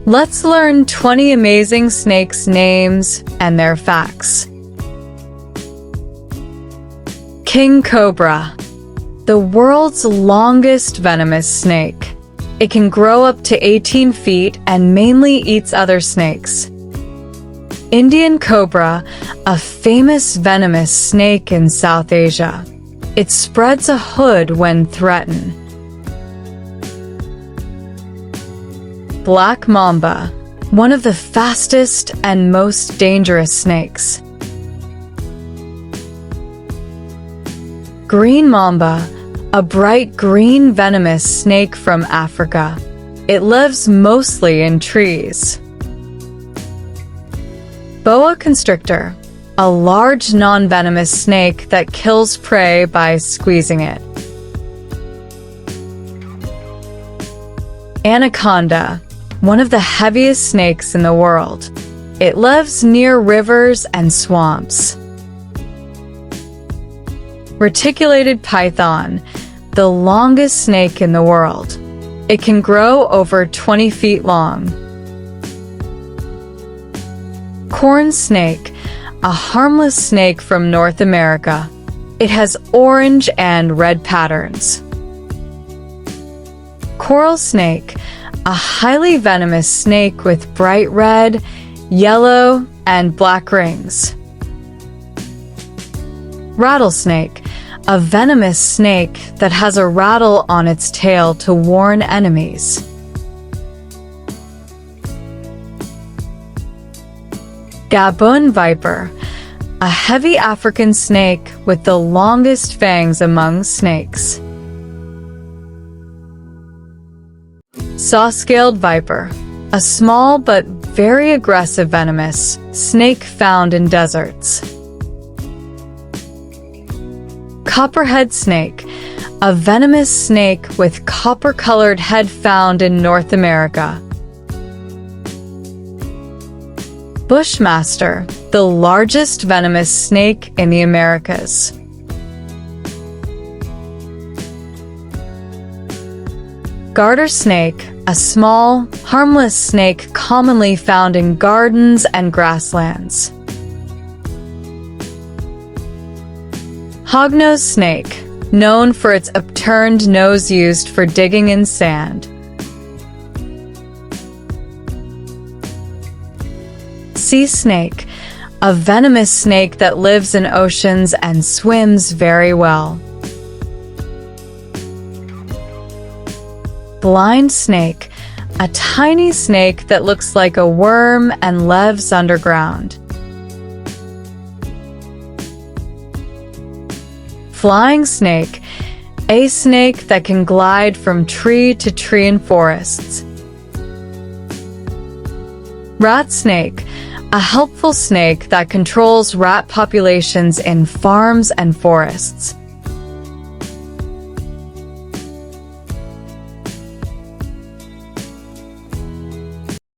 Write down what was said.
Let's learn 20 amazing snakes' names and their facts. King Cobra, the world's longest venomous snake. It can grow up to 18 feet and mainly eats other snakes. Indian cobra, a famous venomous snake in South Asia. It spreads a hood when threatened. Black mamba, one of the fastest and most dangerous snakes. Green mamba, a bright green venomous snake from Africa. It lives mostly in trees. Boa constrictor, a large non-venomous snake that kills prey by squeezing it. Anaconda, one of the heaviest snakes in the world. It lives near rivers and swamps. Reticulated python, the longest snake in the world. It can grow over 20 feet long. Corn snake, a harmless snake from North America. It has orange and red patterns. Coral snake, a highly venomous snake with bright red, yellow, and black rings. Rattlesnake, a venomous snake that has a rattle on its tail to warn enemies. Gaboon viper, a heavy African snake with the longest fangs among snakes. Saw-scaled viper, a small but very aggressive venomous snake found in deserts. Copperhead snake, a venomous snake with copper-colored head found in North America. Bushmaster, the largest venomous snake in the Americas. Garter snake, a small, harmless snake commonly found in gardens and grasslands. Hognose snake, known for its upturned nose used for digging in sand. Sea snake, a venomous snake that lives in oceans and swims very well. Blind snake, a tiny snake that looks like a worm and lives underground. Flying snake, a snake that can glide from tree to tree in forests. Rat snake, a helpful snake that controls rat populations in farms and forests.